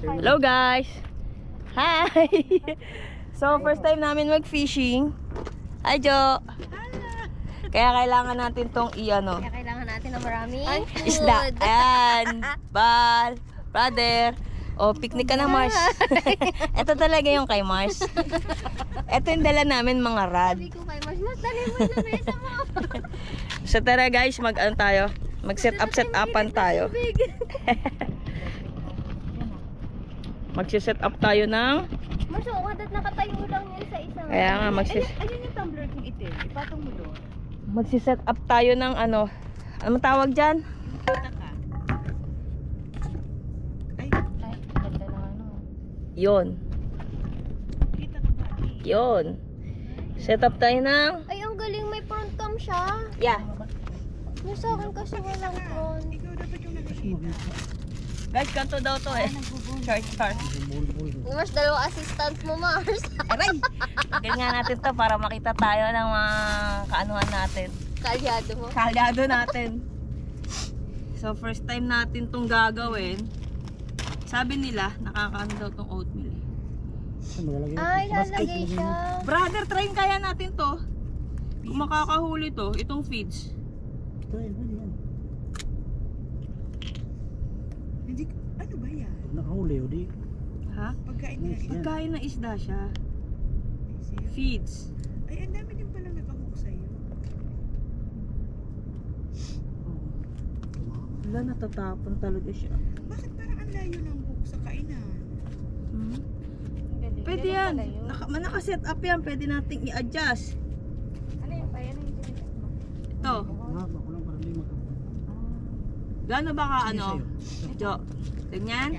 Hello guys! Hi! So first time namin mag-fishing. Hi Jo! Kaya kailangan natin tong i-ano. Kaya kailangan natin ng maraming Isda. Ayan! Bal! Brother! O, picnic ka na Mars. Ito talaga yung kay Mars. Ito yung dala namin mga rad. Sabi ko kay Mars, dali mo yung mesa mo. So tara guys, mag-ano tayo? Mag-set upan tayo. Magsi-set up tayo ng Mars, kadat nakatayo lang yun sa isang. kaya nga Ayun yung tumbler kong itim. Ipatong mo doon. magsi-set up tayo ng ano tawag dyan? Kita ka. Ay, Ay, ganda na ano. Yon. kita ka ba? Yon. Set up tayo ng Ay, ang galing, may front cam siya. yeah. Yung sa akin kasi walang front. Ikaw dapat yung nakikita. Guys, kanto daw to eh. Short. Mars, dalawang assistant mo, Mars. Aray! Tignan nga natin to para makita tayo ng mga kaanuhan natin. Kalyado mo. Kalyado natin. So first time natin tong gagawin. Sabi nila, nakakaano daw tong oatmeal. Ay, lalagay siya. Brother, try kaya natin to. Kung makakahuli to, itong feeds. Hindi, ano ba yan? Nakahuli o di. Ha? Pagkain nila. Pagkain ng isda siya. Feeds. Ay, ang dami din pala nakahook sa'yo. Wala, natatapon talaga siya. Bakit parang ang layo ng hook sa kainan? Hmm? Pwede yan. Naka-set up yan. Pwede nating i-adjust. Ano yung pa? Ano yung Ito. Ako lang para hindi Gaano ba ka ano? Jo. Ganyan?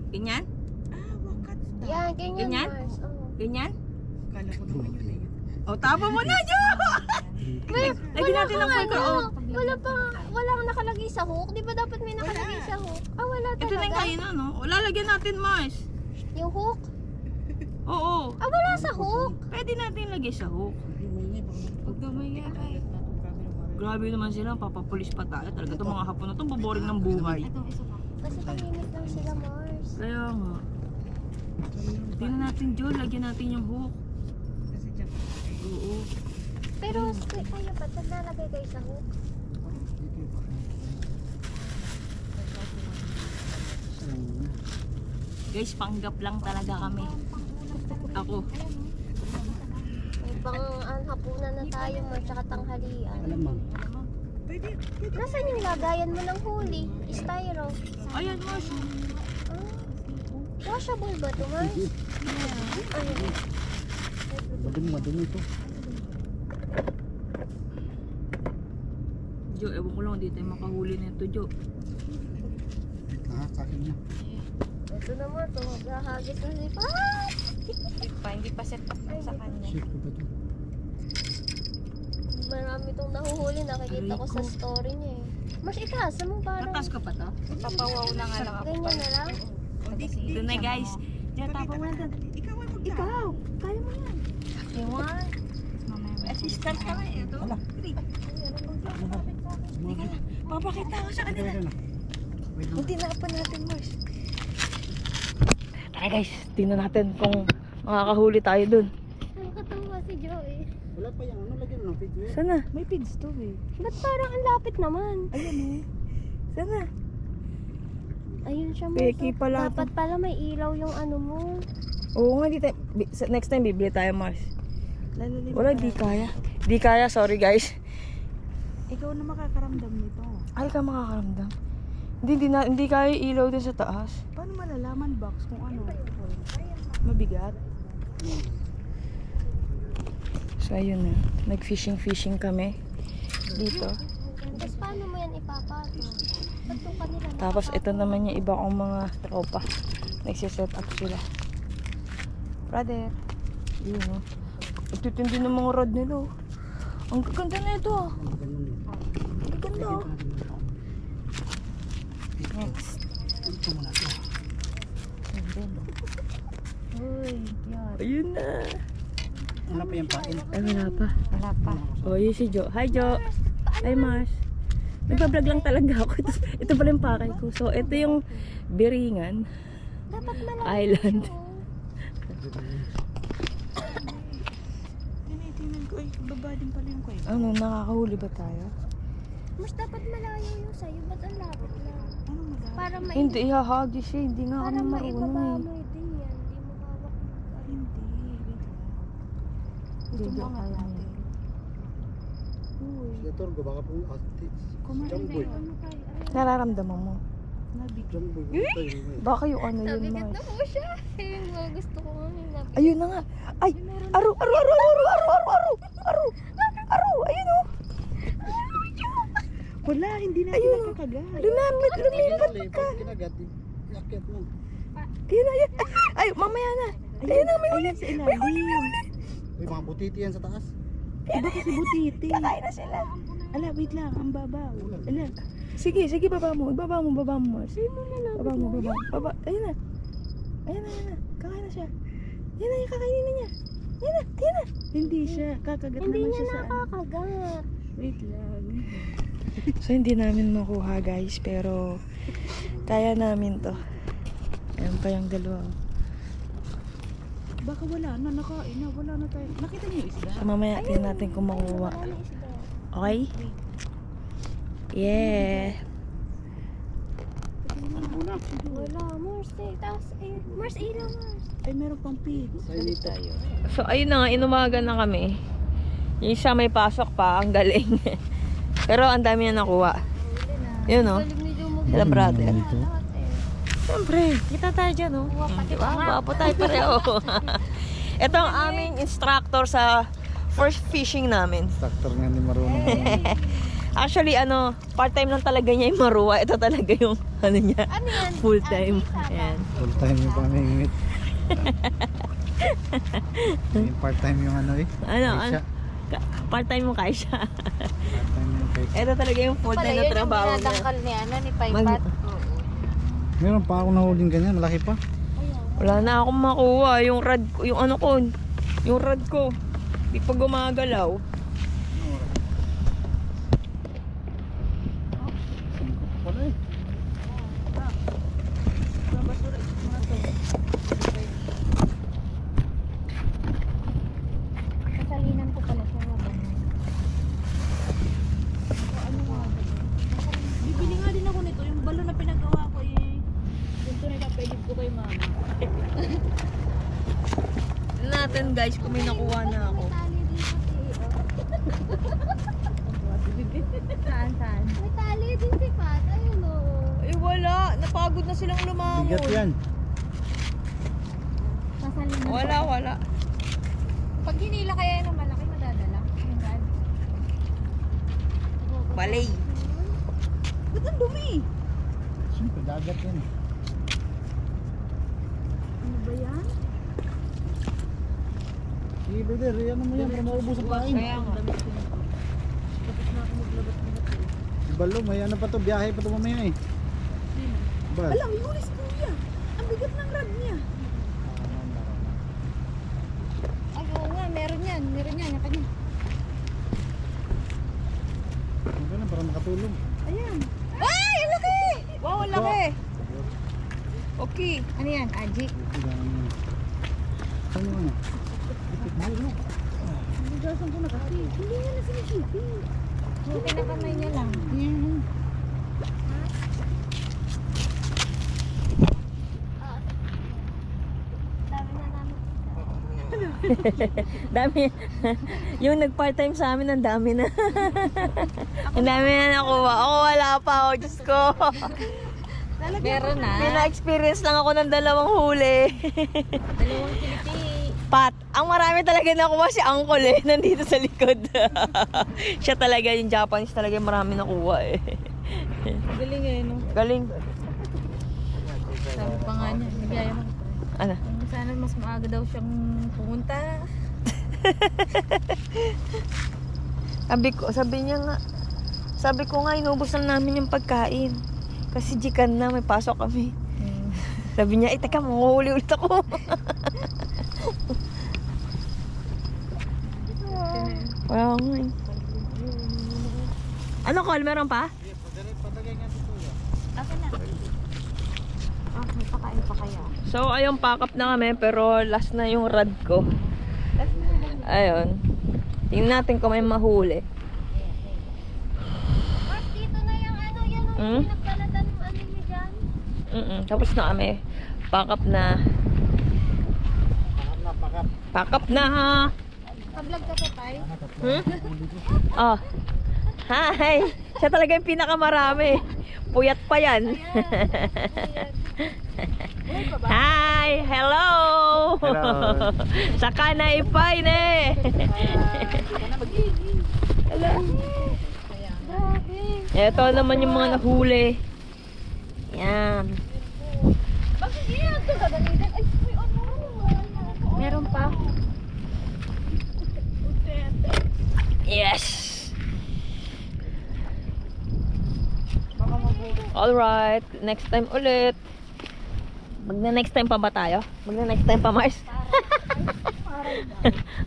Ganyan? Ah, wakat. Yan, ganyan, Ganyan? Mars. Oh. Ganyan? Kala ko naman yun na yun. O, tapa mo na, Jo! Lagyan natin ng Ano? quicker out. Walang nakalagay sa hook. Di ba dapat may nakalagay sa hook? Ah, wala Ito na yung talaga. kainan, no? O, lalagyan natin, Mars. Yung hook? Oo. Ah, wala sa hook. Pwede natin lagay sa hook. Huwag naman yan kay. Grabe naman sila, papapulis pa tayo. Talaga itong mga hapon na itong boboring ng buhay. Kasi tahimik lang sila, Mars. Kaya nga. Tingnan natin, Jo. Lagyan natin yung hook. Kasi dyan ka. Oo. Pero kayo pa, nalagay kayo sa hook. Guys, panggap lang talaga kami. Ako. May pang hapunan na tayo, Mars, tsaka tanghalian. Alamang. Pwede, pwede. Nasaan yung lagayan mo ng huli? Styro. Ayan, Mars. Ah, washable ba ito, Mars? Ayun. Madumi ito. Jo, ewan ko lang, hindi tayo makahuli nito, Jo. Lahat sa akin niya. Ito naman, ito. Maghahagis na si Pat. Hindi pa set up sa kanya. Shit ko ba ito? Marami itong nahuhuli. Nakikita ko sa story niya eh. Mars, itaas mo parang Matas ka pa to? Papawaw na nga lang ako. ganyan na lang. Ito na, guys. Jo, tapa mo na doon. Ikaw ay magtapon. Ikaw, kaya mo yan. Ewan. Assistant ka na eh. Ito. Papakita ko sa kanila. Buti na pa natin, Mars. Tara guys, tingnan natin kung makakahuli tayo dun. Nakakatawa si Joey. Wala pa yan. Ano lagyan ng video eh? Sana? May pids to eh. Ba't parang ang lapit naman? Ayan eh. Sana? Ayun siya, Mars. Peki pala Dapat pala may ilaw yung ano mo. Oo nga, next time bibili tayo, Mars. Wala, di kaya. Di kaya, sorry guys. Ikaw na makakaramdam nito. Ay ka makakaramdam. Hindi kaya ilaw din sa taas. Paano malalaman box kung ano? Mabigat? So ayun na, nag-fishing kami dito. Tapos paano mo yan ipapatong? Ba't yung kanila Tapos ito naman yung iba kong mga tropa. Nagsiset up sila. Brother. Yun o. Ititindi ng mga rod nila oh. Ang gaganda na ito ah. Ang gaganda oh. Next. Ito muna ito. Uy, yan. Ayun na. Wala pa yung pain. Ay wala pa. Wala pa. Oh, yun si Jo. Hi Jo. Hi Mars. Nagbablog lang talaga ako. Ito pala yung pakay ko. So, ito yung biringan. Dapat malayo Island. siya, oh. Tinitingnan ko, ay, baba din pala yung kuya. Ano, nakakahuli ba tayo? Mas dapat malayo yung sa'yo. Ba't ang lapit lang? Anong madami? Para Hindi, ihahagi siya. Hindi nga para kami maibaba marunong mo din yan. Hindi mo hawak. Hindi, wait lang. Gusto Hindi, mo angat kaya natin. Uy, Siya Torgo, baka po ate. kumain Jumboy. na yun. Ano tayo? Nararamdaman mo. Nabig. Jumbo. Baka yung ano yun, Nabigat Mars. na po siya. Yung mga gusto ko nga yung nabigat. Ayun na nga. Ay, aro, aro, aro, aro, aro, aro, aro, aro, aro, ayun o. Wala, hindi natin Ayun. nakakagat. Lumipat ka. Pag kinagat, yakit mo. Ayun na, ayun. Ay, mamaya na. Ayun na, may Ayun sa ilalim. Uy, mga butiti yan sa taas. Iba kasi butiti. Kakain na sila. Ala, wait lang, ang babaw. Ala, Sige, sige, baba mo. Baba mo, baba mo, Mars. Baba mo, baba mo. Baba. Ayun na. Ayun na, ayun na. Kakain na siya. Ayun na, yung kakainin na niya. Ayun na, ayun na. hindi siya, kakagat Hindi naman niya siya sa ano. nakakagat. Wait lang. So, hindi namin makuha, guys. Pero, kaya namin to. Ayan pa yung dalawa. Baka wala na, nakain na, wala na tayo. Nakita niyo yung isda? So, mamaya tingnan natin kung makuha. Marami isda. Okay? Yeah. Una. Wala, Mars eh. Tapos eh, Mars ilaw, Mars. Ay, meron pang pig. Dali tayo. So, ayun na nga, inumaga na kami. Yung isa may pasok pa, ang galing. Pero ang dami na nakuha. Yun, no? Galing ni Jumog. Sila brother. Lahat eh. Siyempre, kita tayo dyan, no? Kuha pati Diba? pa nga. Gwapo tayo pareho. Ito ang aming instructor sa first fishing namin. Instructor nga ni marunong. Actually, ano, part-time lang talaga niya yung maruwa. Ito talaga yung, ano niya, Ano yan? full-time. Ano, isa Ayan. Full time yung pamingit. Yung part time yung ano eh. Ano, Kaisha. part-time mo kaya siya. Part time yung kaisha. Ito talaga yung full-time na trabaho niya. Pinadangkal ni ano, ni Paipat. Mag- Meron pa ako nahuling ganyan, malaki pa. Wala na akong makuha. Yung rod, yung ano ko, yung rod ko. Di pa gumagalaw. Wala eh. Kasalinan ko pala siya. Bibili nga din ako nito, yung balon na pinagawa ko eh. Dito na ipapailip ko kay mama. Tignan natin guys kung may nakuha na ako. Saan, saan? May tali din si Pat. Ayun o. Ay wala, napagod na silang lumangoy. Bigat yan. Kasalinan ko. Wala. Pag hinila kaya ng malaki, madadala. Yung rad. Balay. Ba't ang dumi? Siyempre, dagat yan. Ano ba yan? Sige, brother, yan mo yan para maubos ang kain. Kaya nga. Tapos na ako maglabat-labat eh. Si Balo, may ano pa to, biyahe pa to mamaya eh. Sino? Bal. Alam, yung huli si Kuya. Ang bigat ng rod niya. Ay, oo nga, meron yan. Meron yan, yung kanya. Okay na, para makatulong. Ayan. Ay, ang laki! Wow, ang laki! Okay. Ano yan, Aji? Ano ano? Ipit mo, no? Nagasan ko na kasi. Hindi nga na sinisipi. Buti na kamay niya lang. Yan. Dami na namin. Dami. Yung nag-part-time sa amin, ang dami na. Ang dami na nakuha. Ako wala pa. Oh, Diyos ko. Meron na. May na-experience lang ako ng 2 huli. 2 kiliti. Pat, ang marami talaga nakuha si Uncle eh. Nandito sa likod. Siya talaga, yung Japanese talaga yung marami nakuha eh. Galing eh, no? Galing. Sabi pa nga niya, nagyaya mo. Ano? Sana mas maaga daw siyang pumunta. Sabi niya nga, sabi ko nga, inubos na namin yung pagkain. Kasi jikan na, may pasok kami. Sabi niya, teka, manguhuli ulit ako. Wala nga eh. Ano, Col? Meron pa? Patagay nga dito. Akin na. Ah, may pakain pa kaya. So, ayun, pack up na kami, pero last na yung rod ko. Ayun. Tingnan natin kung may mahuli. Mas dito na yung ano, yan ang Hmm? pinagdaladan ng ano nyo dyan. Tapos na kami. Pack up na. Pack up na. Pag-vlog ka pa tayo. Oh. Hi! Siya talaga yung pinakamarami. Puyat pa yan. Hi! Hello! Hello. Saka na ipay ne. Hello. Ito naman yung mga nahuli. Yan. Bakit yan? Ito gagamitin. Ay, may ano. Meron pa. Yes! Alright, next time ulit. Magna-next time pa ba tayo? Magna-next time pa, Mars?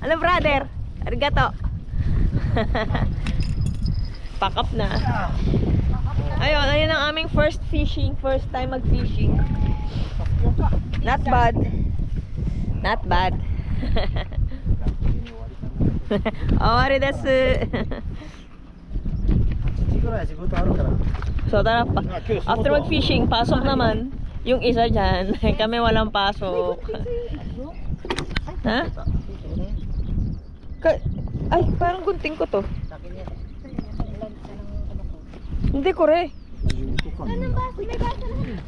Ano, brother? Arigato. Pack up na. Ayun, ayun ang aming first fishing. First time mag-fishing. Not bad. Not bad. Awari desu. Siguro taro ka. So tara pa. After mag-fishing, pasok naman yung isa dyan. Kami walang pasok. Ha? Ay, parang gunting ko to. Hindi ko re.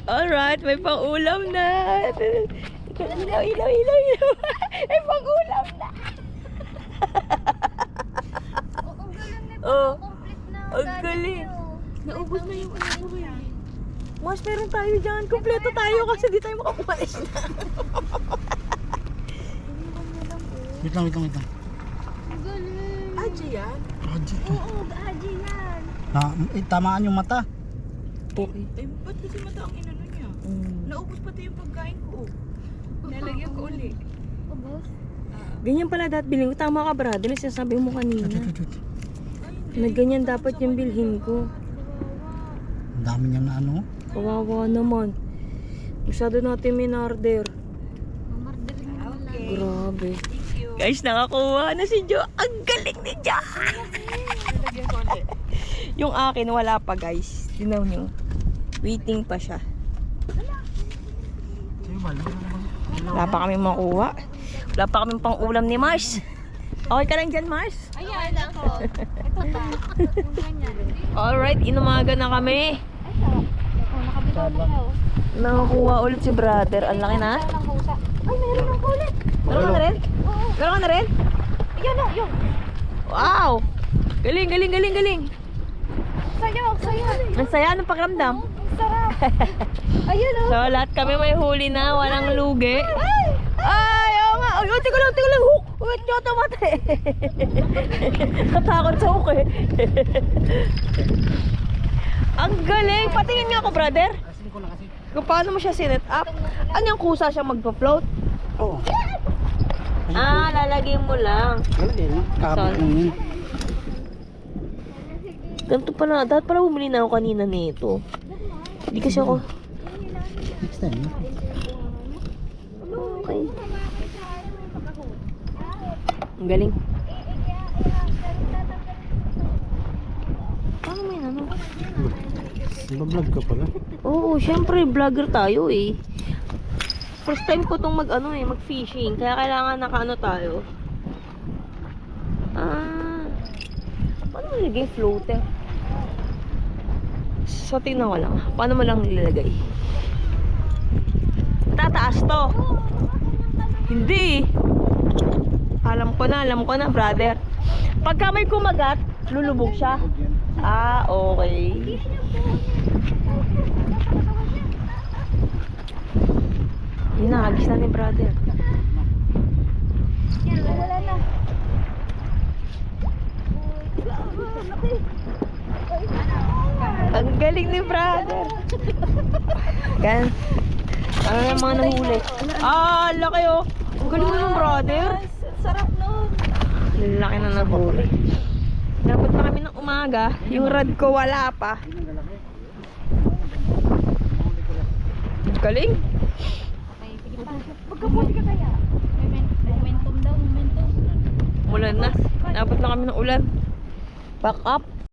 Alright, may pang-ulam na. Ilaw, ilaw, ilaw, ilaw. May pang-ulam na. Oh, ang galing. Naubos na yung ano ko yan. Mas meron tayo dyan. Kompleto tayo kasi di tayo makapumalis na. Wait lang. Galing. Aji yan? Haji to. Oo, gaji yan. Tamaan yung mata. Okay. Eh, ba't kasi mata ang inano niya? Naubos pati yung pagkain ko. Nalagyan ko uli. Ubus. Ganyan pala dapat bilhin ko. Tama ka, brother. Yung sinasabi mo kanina. Na ganyan dapat yung bilhin ko. Ang dami niyang na ano. Kawawa naman. Masyado natin minarder. Mamarder mo na lang. Grabe. Thank you. Guys, nakakuha na si Jo. Ang galing ni Jo. Nalagyan ko uli. Yung akin, wala pa, guys. Tinaw nyo. Waiting pa siya. Wala pa kami makuha. Wala pa kami pang ulam ni Mars. Okay ka lang dyan, Mars? Ayan ako. Ito ba? Yung ganyan. Alright, inumaga na kami. Oh, nakabigaw na daw. Nakakuha ulit si brother. Ang laki na. Ang husa. Ay, meron ng kulit. Meron ka na rin? Oo. Meron ka na rin? Yan o, yun. Wow! Galing, galing, galing, galing. Sayo, sayo. Ang saya ng pakiramdam. Ang sarap. Ayun o. So, lahat kami may huli na. Walang lugi. Ay, oo nga. Ay, tika lang. Hook! Wait, nyo mate. Natakot sa hook eh. Ang galing. Patingin nga ako, brother. Kung paano mo siya sinet up. Ano yung kusa siya magpa-float? Oo. Ah, lalagyan mo lang. Lalagay na. Kapit lang yun. Ganito pala. Dapat pala bumili na ako kanina nito. Hindi kasi ako. Next time. Okay. Ang galing. Paano may ano? Nag-vlog ka pala. Oo, syempre vlogger tayo eh. First time ko tong mag-fishing. Kaya kailangan naka-ano tayo. Paano mo nilagay floater? So, tingnan ko lang. Paano mo lang nilalagay? Tataas to. Hindi. Alam ko na, brother. Pagka may kumagat, lulubog siya. Ah, okay. Yun na, agis na ni brother. Yan, wala na. Ang galing ni brother. Gan. Ano yung mga nahuli? Ah, laki oh. Ang galing mo ng brother. Sarap nun. Laki na nahuli. Dapat pa kami ng umaga. Yung rod ko wala pa. Ang galing. Magkabuti ka kaya. Momentum daw, momentum. Ulan na. Dapat lang kami ng ulan. Back up.